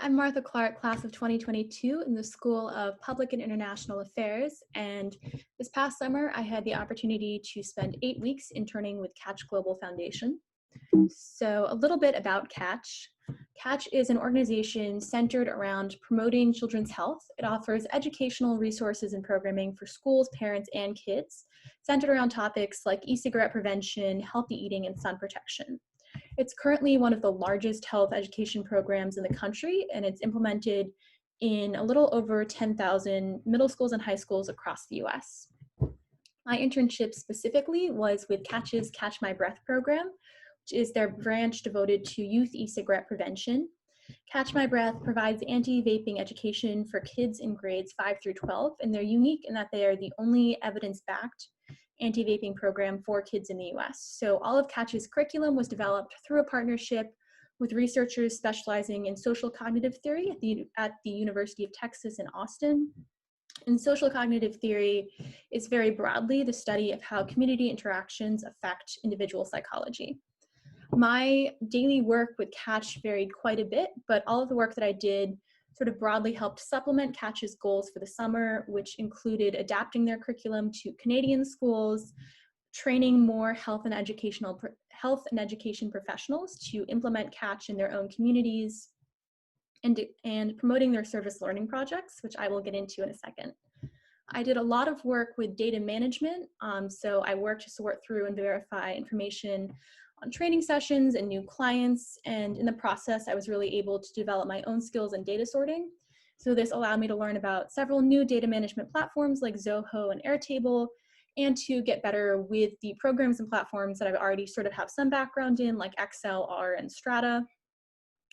I'm Martha Clark, class of 2022 in the School of Public and International Affairs. And this past summer, I had the opportunity to spend 8 weeks interning with Catch Global Foundation. So a little bit about Catch. Catch is an organization centered around promoting children's health. It offers educational resources and programming for schools, parents, and kids, centered around topics like e-cigarette prevention, healthy eating, and sun protection. It's currently one of the largest health education programs in the country, and it's implemented in a little over 10,000 middle schools and high schools across the US. My internship specifically was with Catch's Catch My Breath program, which is their branch devoted to youth e-cigarette prevention. Catch My Breath provides anti-vaping education for kids in grades 5 through 12, and they're unique in that they are the only evidence-backed anti-vaping program for kids in the US. So all of Catch's curriculum was developed through a partnership with researchers specializing in social cognitive theory at the University of Texas in Austin. And social cognitive theory is very broadly the study of how community interactions affect individual psychology. My daily work with Catch varied quite a bit, but all of the work that I did sort of broadly helped supplement Catch's goals for the summer, which included adapting their curriculum to Canadian schools, training more health and education professionals to implement Catch in their own communities, and promoting their service learning projects, which I will get into in a second. I did a lot of work with data management, so I worked to sort through and verify information on training sessions and new clients, and in the process I was really able to develop my own skills in data sorting. So this allowed me to learn about several new data management platforms like Zoho and Airtable, and to get better with the programs and platforms that I've already sort of have some background in, like Excel, R, and Strata.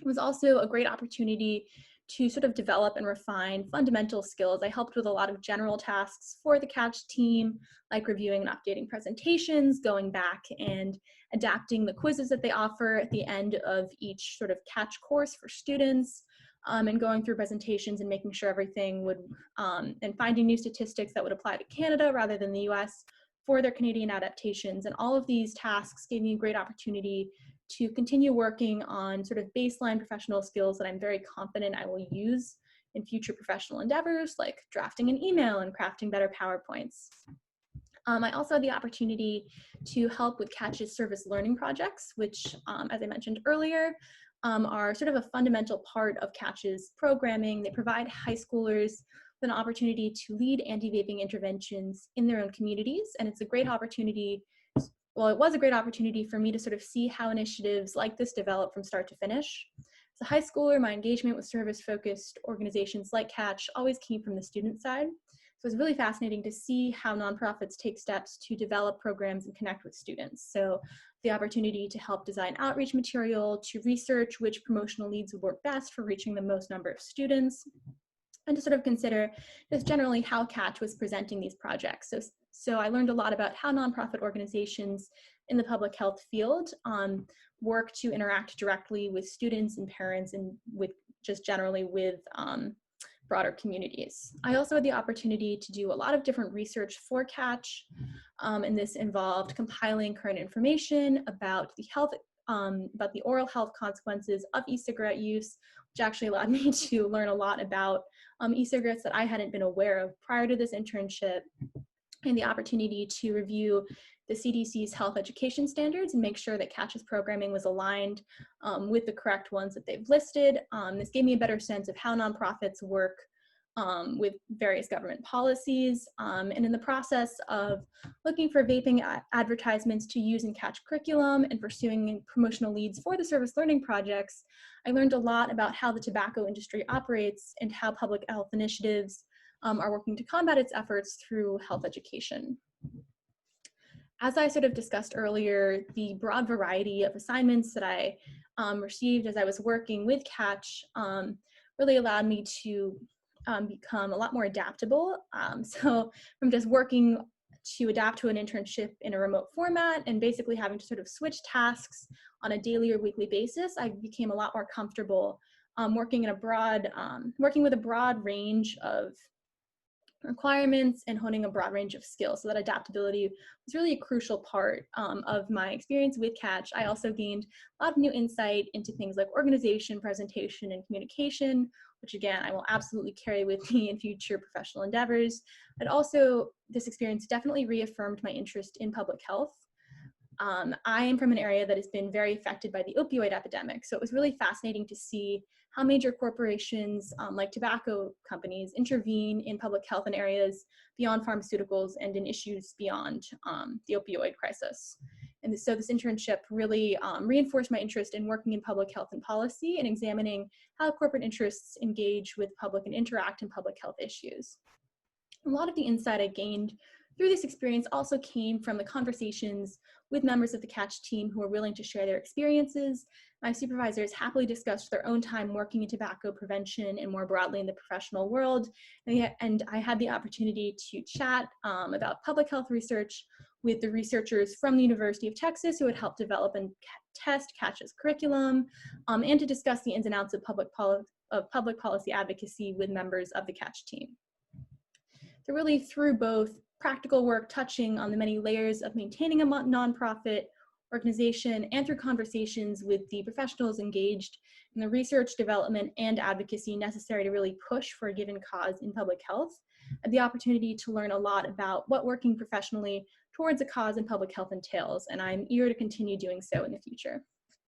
It was also a great opportunity to sort of develop and refine fundamental skills. I helped with a lot of general tasks for the Catch team, like reviewing and updating presentations, going back and adapting the quizzes that they offer at the end of each sort of Catch course for students, and going through presentations and making sure everything would, and finding new statistics that would apply to Canada rather than the US for their Canadian adaptations. And all of these tasks gave me a great opportunity to continue working on sort of baseline professional skills that I'm very confident I will use in future professional endeavors, like drafting an email and crafting better PowerPoints. I also had the opportunity to help with Catch's service learning projects, which, as I mentioned earlier, are sort of a fundamental part of Catch's programming. They provide high schoolers with an opportunity to lead anti-vaping interventions in their own communities, and it's a great opportunity. Well, it was a great opportunity for me to sort of see how initiatives like this develop from start to finish. As a high schooler, my engagement with service-focused organizations like Catch always came from the student side. So it was really fascinating to see how nonprofits take steps to develop programs and connect with students. So the opportunity to help design outreach material, to research which promotional leads would work best for reaching the most number of students, and to sort of consider just generally how Catch was presenting these projects. So I learned a lot about how nonprofit organizations in the public health field work to interact directly with students and parents, and with just generally with broader communities. I also had the opportunity to do a lot of different research for Catch, and this involved compiling current information about the oral health consequences of e-cigarette use, which actually allowed me to learn a lot about e-cigarettes that I hadn't been aware of prior to this internship, and the opportunity to review the CDC's health education standards and make sure that Catch's programming was aligned with the correct ones that they've listed. This gave me a better sense of how nonprofits work with various government policies, and in the process of looking for vaping advertisements to use in Catch curriculum and pursuing promotional leads for the service learning projects, I learned a lot about how the tobacco industry operates and how public health initiatives are working to combat its efforts through health education. As I sort of discussed earlier, the broad variety of assignments that I received as I was working with Catch really allowed me to become a lot more adaptable. So from just working to adapt to an internship in a remote format and basically having to sort of switch tasks on a daily or weekly basis, I became a lot more comfortable working with a broad range of requirements and honing a broad range of skills. So that adaptability was really a crucial part of my experience with Catch. I also gained a lot of new insight into things like organization, presentation, and communication, which again, I will absolutely carry with me in future professional endeavors. But also, this experience definitely reaffirmed my interest in public health. I am from an area that has been very affected by the opioid epidemic. So it was really fascinating to see how major corporations like tobacco companies intervene in public health in areas beyond pharmaceuticals and in issues beyond the opioid crisis. And so this internship really reinforced my interest in working in public health and policy and examining how corporate interests engage with public and interact in public health issues. A lot of the insight I gained through this experience also came from the conversations with members of the Catch team who were willing to share their experiences. My supervisors happily discussed their own time working in tobacco prevention and more broadly in the professional world. And I had the opportunity to chat about public health research with the researchers from the University of Texas who had helped develop and test Catch's curriculum, and to discuss the ins and outs of public policy advocacy with members of the Catch team. So really through both practical work touching on the many layers of maintaining a nonprofit organization and through conversations with the professionals engaged in the research, development, and advocacy necessary to really push for a given cause in public health, and the opportunity to learn a lot about what working professionally towards a cause in public health entails, and I'm eager to continue doing so in the future.